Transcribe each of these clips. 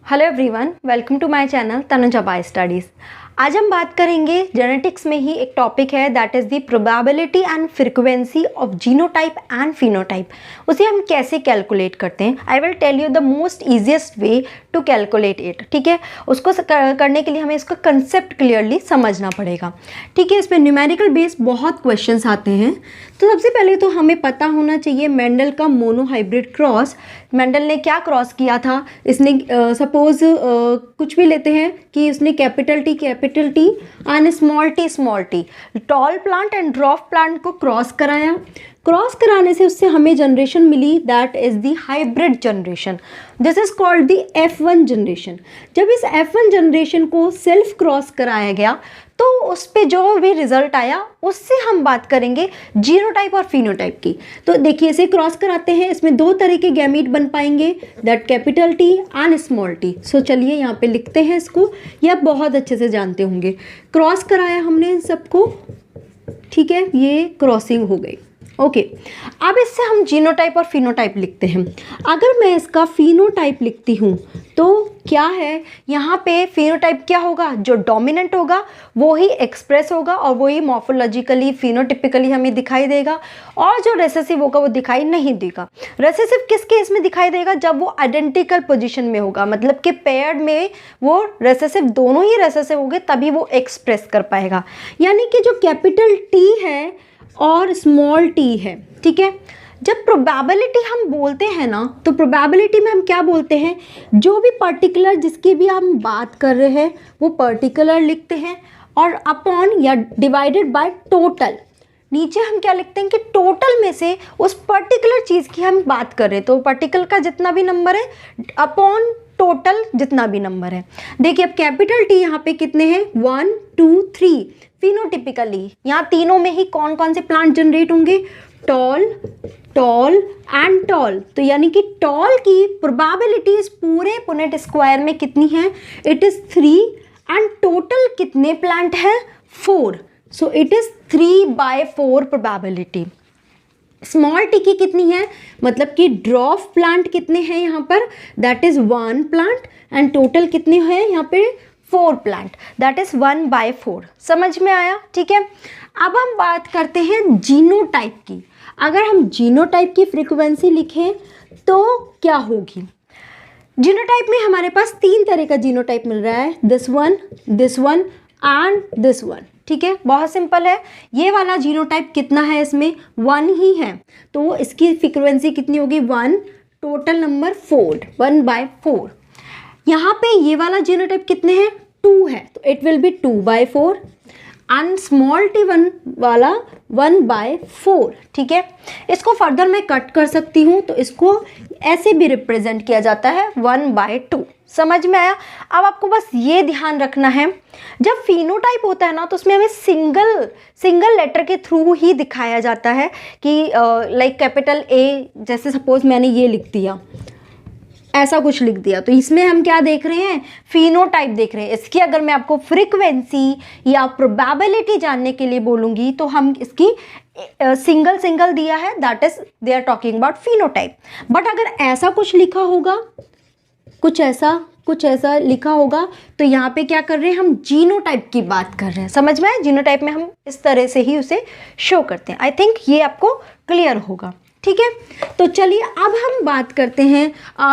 Hello everyone, welcome to my channel Tanuja by studies. आज हम बात करेंगे जेनेटिक्स में ही एक टॉपिक है that is the probability and frequency of genotype and phenotype. उसे हम कैसे कैलकुलेट करते हैं। I will tell you the most easiest way to calculate it. ठीक है, उसको करने के लिए हमें इसका कंसेप्ट क्लियरली समझना पड़ेगा। ठीक है, इस पर न्यूमेरिकल बेस बहुत क्वेश्चंस आते हैं। तो सबसे पहले तो हमें पता होना चाहिए मेंडल का मोनोहाइब्रिड क्रॉस। मेंडल ने क्या क्रॉस किया था? इसने सपोज कुछ भी लेते हैं कि उसने capital T and small T tall plant and dwarf plant को क्रॉस कराया। क्रॉस कराने से उससे हमें जनरेशन मिली that is the hybrid generation. This is called the F1 generation. जब इस F1 जनरेशन को सेल्फ क्रॉस कराया गया तो उस पे जो भी रिजल्ट आया उससे हम बात करेंगे जीनोटाइप और फिनोटाइप की। तो देखिए, इसे क्रॉस कराते हैं, इसमें दो तरह के गैमीट बन पाएंगे that capital T and small T. So चलिए यहाँ पे लिखते हैं इसको, ये आप बहुत अच्छे से जानते होंगे। क्रॉस कराया हमने इन सबको, ठीक है, ये क्रॉसिंग हो गई। ओके, अब इससे हम जीनोटाइप और फिनोटाइप लिखते हैं। अगर मैं इसका फिनोटाइप लिखती हूँ तो क्या है, यहाँ पे फिनोटाइप क्या होगा? जो डोमिनेंट होगा वो ही एक्सप्रेस होगा और वही मॉर्फोलॉजिकली फिनोटिपिकली हमें दिखाई देगा, और जो रेसेसिव होगा वो दिखाई नहीं देगा। रेसेसिव किस केस में दिखाई देगा? जब वो आइडेंटिकल पोजीशन में होगा, मतलब कि पेयर्ड में वो रेसेसिव, दोनों ही रेसेसिव होंगे तभी वो एक्सप्रेस कर पाएगा। यानी कि जो कैपिटल टी है और स्मॉल टी है, ठीक है। जब प्रोबेबिलिटी हम बोलते हैं ना, तो प्रोबेबिलिटी में हम क्या बोलते हैं? जो भी पर्टिकुलर जिसकी भी हम बात कर रहे हैं वो पर्टिकुलर लिखते हैं, और अपॉन या डिवाइडेड बाय टोटल। नीचे हम क्या लिखते हैं कि टोटल में से उस पर्टिकुलर चीज़ की हम बात कर रहे हैं, तो पर्टिकुलर का जितना भी नंबर है अपॉन टोटल जितना भी नंबर है। देखिए, अब कैपिटल टी यहाँ पे कितने हैं? 1 2 3। फिनोटिपिकली यहाँ तीनों में ही कौन कौन से प्लांट जनरेट होंगे? Tall, tall and tall. तो यानी कि टॉल की प्रोबेबिलिटी इस पूरे पुनेट स्क्वायर में कितनी है? It is 3। एंड टोटल कितने प्लांट हैं? 4। So it is 3/4 probability. Small T की कितनी है? मतलब कि ड्वार्फ प्लांट कितने हैं यहाँ पर? That is 1 plant. And total कितने हैं यहाँ पे? 4 प्लांट, दैट इज 1/4। समझ में आया? ठीक है, अब हम बात करते हैं जीनोटाइप की। अगर हम जीनोटाइप की फ्रीक्वेंसी लिखें तो क्या होगी? जीनोटाइप में हमारे पास 3 तरह का जीनोटाइप मिल रहा है, this one and this one. ठीक है, बहुत सिंपल है। ये वाला जीनोटाइप कितना है? इसमें 1 ही है, तो इसकी फ्रीक्वेंसी कितनी होगी? 1, टोटल नंबर 4, 1/4। यहाँ पे ये वाला जीनोटाइप कितने हैं? 2 है, तो it will B 2/4। And small T one वाला 1/4। ठीक है, इसको फर्दर मैं कट कर सकती हूँ, तो इसको ऐसे भी रिप्रेजेंट किया जाता है 1/2। समझ में आया? अब आपको बस ये ध्यान रखना है, जब फिनोटाइप होता है ना तो उसमें हमें सिंगल लेटर के थ्रू ही दिखाया जाता है कि लाइक कैपिटल ए, जैसे सपोज मैंने ये लिख दिया, ऐसा कुछ लिख दिया, तो इसमें हम क्या देख रहे हैं? फिनोटाइप देख रहे हैं। इसकी अगर मैं आपको फ्रीक्वेंसी या प्रोबेबिलिटी जानने के लिए बोलूँगी तो हम इसकी सिंगल दिया है, that is they are talking about phenotype. But अगर ऐसा कुछ लिखा होगा, कुछ ऐसा लिखा होगा, तो यहाँ पे क्या कर रहे हैं? हम जीनोटाइप की बात कर रहे हैं। समझ में आया? जीनोटाइप में हम इस तरह से ही उसे शो करते हैं। आई थिंक ये आपको क्लियर होगा। ठीक है, तो चलिए अब हम बात करते हैं,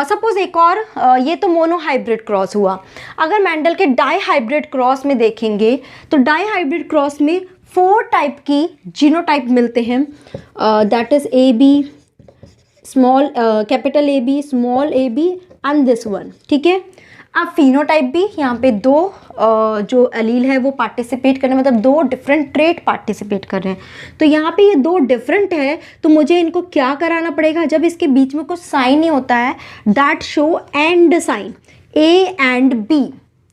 सपोज एक और, ये तो मोनोहाइब्रिड क्रॉस हुआ। अगर मेंडल के डाई हाइब्रिड क्रॉस में देखेंगे तो डाई हाइब्रिड क्रॉस में 4 टाइप की जीनोटाइप मिलते हैं, that is AB, small capital AB, small AB and this one. ठीक है, अब फिनोटाइप भी यहाँ पे 2 जो एलील है वो पार्टिसिपेट कर रहे हैं, मतलब 2 डिफरेंट ट्रेट पार्टिसिपेट कर रहे हैं। तो यहाँ पे ये 2 डिफरेंट है, तो मुझे इनको क्या कराना पड़ेगा? जब इसके बीच में कुछ साइन नहीं होता है, that show and sign, A and B।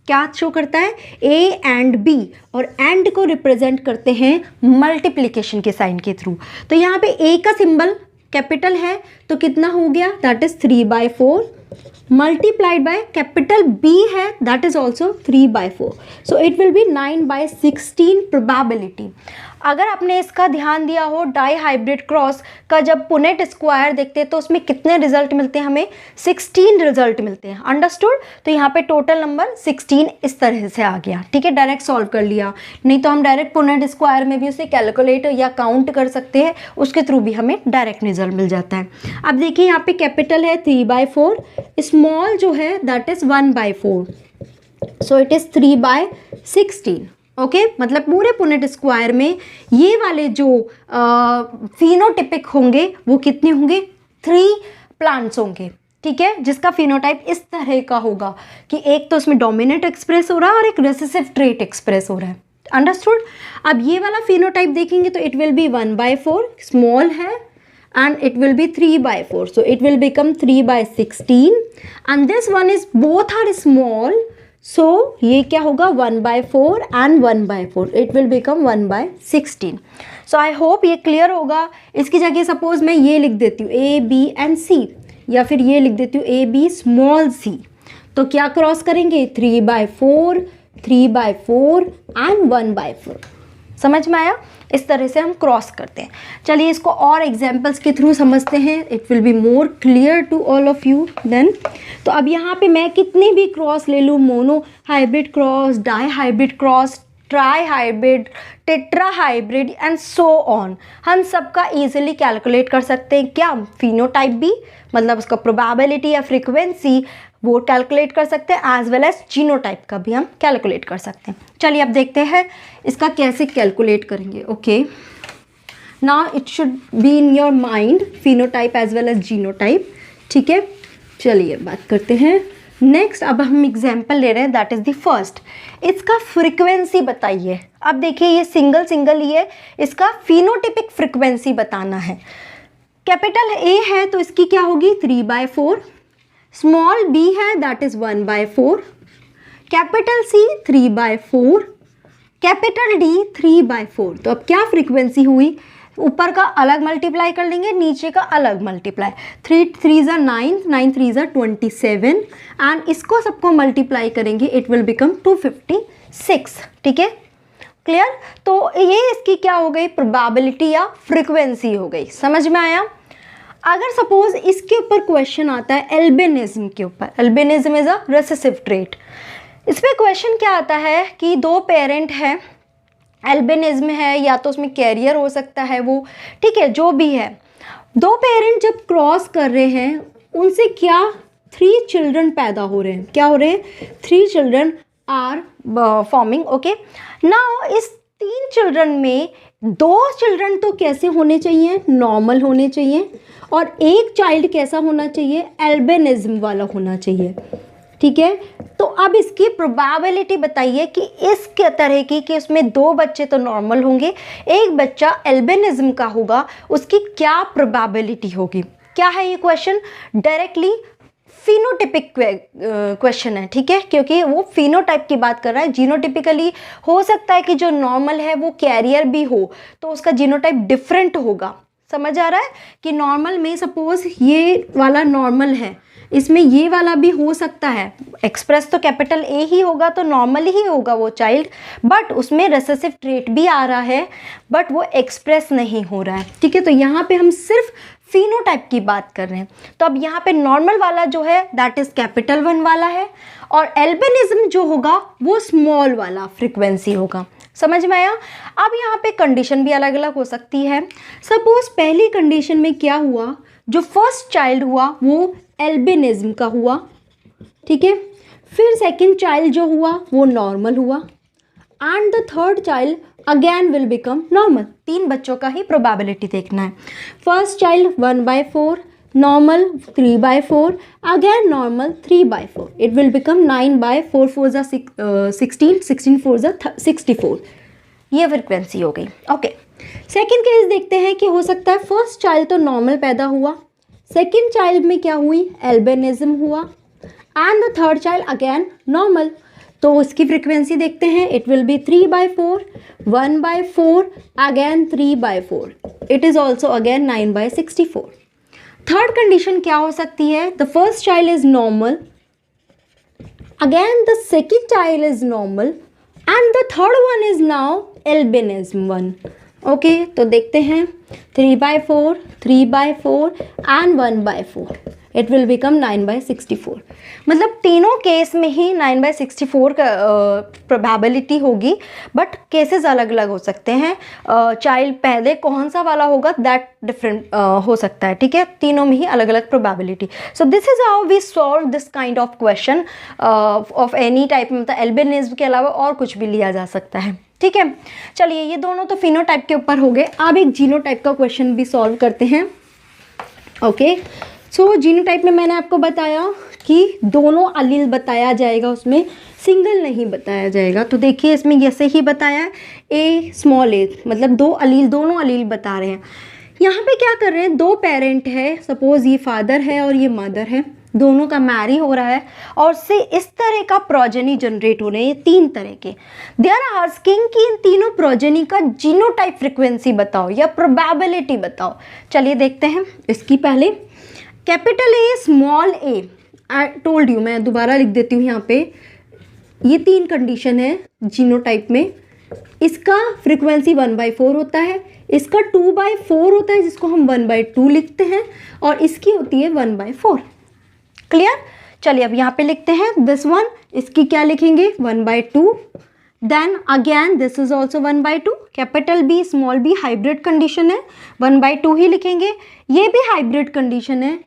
क्या शो करता है? A एंड B, और एंड को रिप्रेजेंट करते हैं मल्टीप्लिकेशन के साइन के थ्रू। तो यहाँ पे A का सिंबल कैपिटल है, तो कितना हो गया? That is 3/4 multiplied by capital B है, that is also 3/4। So it will B 9/16 probability. अगर आपने इसका ध्यान दिया हो, डाई हाइब्रिड क्रॉस का जब पुनेट स्क्वायर देखते हैं तो उसमें कितने रिजल्ट मिलते हैं, हमें 16 रिजल्ट मिलते हैं। अंडरस्टूड? तो यहाँ पे टोटल नंबर 16 इस तरह से आ गया। ठीक है, डायरेक्ट सॉल्व कर लिया, नहीं तो हम डायरेक्ट पुनेट स्क्वायर में भी उसे कैलकुलेट या काउंट कर सकते हैं, उसके थ्रू भी हमें डायरेक्ट रिजल्ट मिल जाता है। अब देखिए यहाँ पे कैपिटल है 3/4, स्मॉल जो है that is 1/4, so it is 3/16। Okay, मतलब पूरे पुनेट स्क्वायर में ये वाले जो फिनोटिपिक होंगे वो कितने होंगे, 3 प्लांट्स होंगे। ठीक है, जिसका फिनोटाइप इस तरह का होगा कि एक तो उसमें डोमिनेंट एक्सप्रेस हो रहा है और एक रिसेसिव ट्रेट एक्सप्रेस हो रहा है। अंडरस्टूड? अब ये वाला फिनोटाइप देखेंगे तो इट विल बी 1/4, स्मॉल है, and it will be 3/4, so it will become 3/16, and this one is both are small, so ये क्या होगा 1/4 and 1/4, it will become 1/16। so I hope ये क्लियर होगा। इसकी जगह सपोज मैं ये लिख देती हूँ A, B and C, या फिर ये लिख देती हूँ A, B small c, तो क्या क्रॉस करेंगे 3/4, 3/4 and 1/4। समझ में आया? इस तरह से हम क्रॉस करते हैं। चलिए इसको और एग्जांपल्स के थ्रू समझते हैं, it will be more clear to all of you then. तो अब यहाँ पे मैं कितने भी क्रॉस ले लूँ, mono hybrid cross, di hybrid cross, tri hybrid, tetra hybrid and so on, हम सबका इजीली कैलकुलेट कर सकते हैं। क्या? फिनोटाइप भी, मतलब उसका प्रोबेबिलिटी या फ्रीक्वेंसी वो कैलकुलेट कर सकते हैं, एज वेल एज जीनोटाइप का भी हम कैलकुलेट कर सकते हैं। चलिए अब देखते हैं इसका कैसे कैलकुलेट करेंगे। Okay, now it should be in your mind phenotype as well as genotype. ठीक है, चलिए बात करते हैं नेक्स्ट। अब हम एग्जाम्पल ले रहे हैं, दैट इज द फर्स्ट। इसका फ्रीक्वेंसी बताइए। अब देखिए ये सिंगल सिंगल ही है, इसका फिनोटिपिक फ्रीक्वेंसी बताना है। कैपिटल ए है तो इसकी क्या होगी 3/4, स्मॉल b है that is 1/4, capital C 3/4, capital D 3/4। तो अब क्या फ्रीक्वेंसी हुई, ऊपर का अलग मल्टीप्लाई कर लेंगे, नीचे का अलग मल्टीप्लाई, 3 3 ज़ा 9, 9 3 ज़ा 27, एंड इसको सबको मल्टीप्लाई करेंगे, इट विल बिकम 256। ठीक है, क्लियर? तो ये इसकी क्या हो गई, प्रोबेबिलिटी या फ्रीक्वेंसी हो गई। समझ में आया? अगर सपोज इसके ऊपर क्वेश्चन आता है एल्बिनिज्म के ऊपर, albinism is a recessive trait, इस पर क्वेश्चन क्या आता है कि 2 पेरेंट है, एल्बिनिज्म है, या तो उसमें कैरियर हो सकता है वो, ठीक है, जो भी है, 2 पेरेंट जब क्रॉस कर रहे हैं उनसे क्या 3 चिल्ड्रन पैदा हो रहे हैं, क्या हो रहे हैं 3 children are forming. Okay, now इस 3 चिल्ड्रन में 2 चिल्ड्रन तो कैसे होने चाहिए, नॉर्मल होने चाहिए, और एक चाइल्ड कैसा होना चाहिए, एल्बिनिज्म वाला होना चाहिए। ठीक है, तो अब इसकी प्रोबेबिलिटी बताइए कि इस तरह की कि उसमें 2 बच्चे तो नॉर्मल होंगे, एक बच्चा एल्बिनिज्म का होगा, उसकी क्या प्रोबेबिलिटी होगी। क्या है ये क्वेश्चन, डायरेक्टली फिनोटिपिक क्वेश्चन है। ठीक है, क्योंकि वो फिनोटाइप की बात कर रहा है। जीनोटिपिकली हो सकता है कि जो नॉर्मल है वो कैरियर भी हो, तो उसका जीनोटाइप डिफरेंट होगा। समझ आ रहा है कि नॉर्मल में सपोज ये वाला नॉर्मल है, इसमें ये वाला भी हो सकता है, एक्सप्रेस तो कैपिटल ए ही होगा तो नॉर्मल ही होगा वो चाइल्ड, बट उसमें रिसेसिव ट्रेट भी आ रहा है, बट वो एक्सप्रेस नहीं हो रहा है। ठीक है, तो यहाँ पे हम सिर्फ फिनोटाइप की बात कर रहे हैं। तो अब यहाँ पे नॉर्मल वाला जो है दैट इज कैपिटल 1 वाला है, और एल्बिनिज्म जो होगा वो स्मॉल वाला फ्रीक्वेंसी होगा। समझ में आया? अब यहाँ पे कंडीशन भी अलग अलग हो सकती है। सपोज पहली कंडीशन में क्या हुआ, जो फर्स्ट चाइल्ड हुआ वो एल्बिनिज्म का हुआ, ठीक है, फिर सेकंड चाइल्ड जो हुआ वो नॉर्मल हुआ, and the third child again will become normal. 3 बच्चों का ही प्रोबेबिलिटी देखना है। First child 1/4, normal 3/4, again normal 3/4, it will become 9/4 4 ज़ा 16, 16 4 ज़ा 64। ये फ्रिक्वेंसी हो गई। ओके, सेकेंड केस देखते हैं कि हो सकता है फर्स्ट चाइल्ड तो नॉर्मल पैदा हुआ, सेकेंड चाइल्ड में क्या हुई, एल्बिनिज्म हुआ, and the third child again normal. तो इसकी फ्रिक्वेंसी देखते हैं, it will B 3/4, 1/4, again 3/4, it is also again 9/64। Third condition क्या हो सकती है, the first child is normal, again the second child is normal, and the third one is now albinism 1। Okay तो देखते हैं 3/4, 3/4 एंड 1/4, इट विल बिकम 9/64। मतलब तीनों case में ही 9/64 का प्रोबेबिलिटी होगी, बट केसेस अलग अलग हो सकते हैं। चाइल्ड पहले कौन सा वाला होगा दैट डिफरेंट हो सकता है, ठीक है। तीनों में ही अलग अलग probability. So this is how we solve this kind of question of any type, मतलब एल्बिनिज्म के अलावा और कुछ भी लिया जा सकता है, ठीक है। चलिए ये दोनों तो फिनोटाइप के ऊपर हो गए, अब एक जीनोटाइप का क्वेश्चन भी सॉल्व करते हैं। ओके सो जीनोटाइप में मैंने आपको बताया कि दोनों अलील बताया जाएगा, उसमें सिंगल नहीं बताया जाएगा। तो देखिए इसमें जैसे ही बताया ए स्मॉल ए, मतलब दोनों अलील बता रहे हैं। यहाँ पे क्या कर रहे हैं, दो पेरेंट है, सपोज ये फादर है और ये मदर है, दोनों का मैरी हो रहा है और से इस तरह का प्रोजेनी जनरेट हो रहे हैं, तीन तरह के। दे आर आस्किंग कि इन तीनों प्रोजेनी का जीनोटाइप फ्रीक्वेंसी बताओ या प्रोबेबिलिटी बताओ। चलिए देखते हैं। इसकी पहले capital A small A, I told you, मैं दोबारा लिख देती हूँ यहाँ पे, ये तीन कंडीशन है जीनोटाइप में। इसका फ्रीक्वेंसी 1/4 होता है, इसका 2/4 होता है जिसको हम 1/2 लिखते हैं, और इसकी होती है 1/4। क्लियर। चलिए अब यहाँ पे लिखते हैं दिस वन, इसकी क्या लिखेंगे 1/2। Then again this is also 1/2। Capital B small B hybrid condition है, 1/2 ही लिखेंगे। ये भी हाइब्रिड कंडीशन है,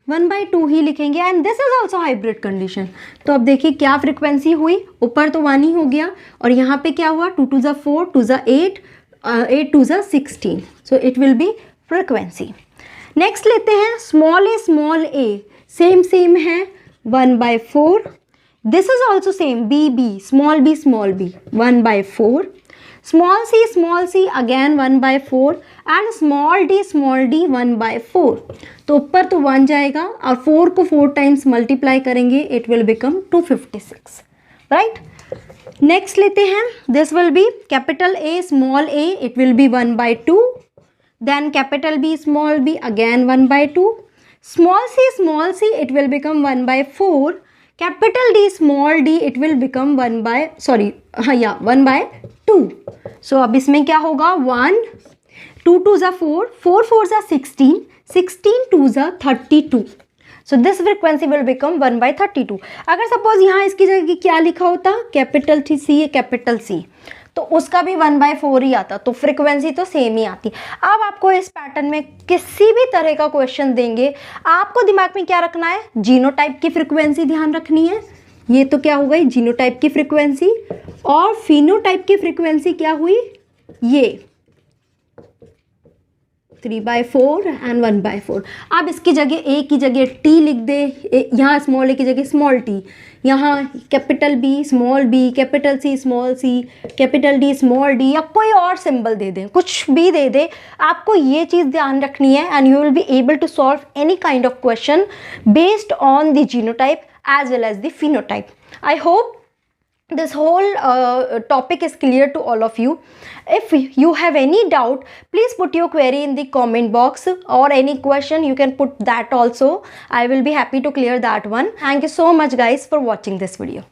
1/2 ही लिखेंगे। And this is also hybrid condition. तो अब देखिए क्या फ्रिक्वेंसी हुई, ऊपर तो 1 ही हो गया और यहाँ पे क्या हुआ 2 2 ज़ा 4, 2 ज़ा 8, 8 2 ज़ा 16। So it will be frequency. Next लेते हैं स्मॉल ए, सेम है 1/4। This is also same, B small B 1/4। Small C again 1/4 and small D 1/4। तो ऊपर तो 1 जाएगा और 4 को 4 टाइम्स मल्टीप्लाई करेंगे, it will become 256, right. Next लेते हैं, this will be capital A small A, it will be 1/2। Then capital B small B again 1/2। small c it will become 1/4. Capital D small d it will become 1/2. So अब इसमें क्या होगा 1 2 2 ज़ा 4, 4 4 ज़ा 16, 16 2 ज़ा 32. So this frequency will become 1/32. अगर suppose यहाँ इसकी जगह क्या लिखा होता कैपिटल सी कैपिटल सी, तो उसका भी 1/4 ही आता, तो फ्रिक्वेंसी तो सेम ही आती। अब आपको इस पैटर्न में किसी भी तरह का क्वेश्चन देंगे, आपको दिमाग में क्या रखना है, जीनोटाइप की फ्रिक्वेंसी ध्यान रखनी है। ये तो क्या हो गई जीनोटाइप की फ्रिक्वेंसी, और फिनोटाइप की फ्रिक्वेंसी क्या हुई, ये 3/4 एंड 1/4। अब इसकी जगह ए की जगह टी लिख दे, यहाँ स्मॉल ए की जगह स्मॉल टी, यहाँ capital B small B, capital C small C, capital D small D, या कोई और सिंबल दे दें, कुछ भी दे दे। आपको ये चीज़ ध्यान रखनी है and you will be able to solve any kind of question based on the genotype as well as the phenotype. I hope this whole topic is clear to all of you. If you have any doubt, please put your query in the comment box, or any question you can put that also. I will be happy to clear that one. Thank you so much guys for watching this video.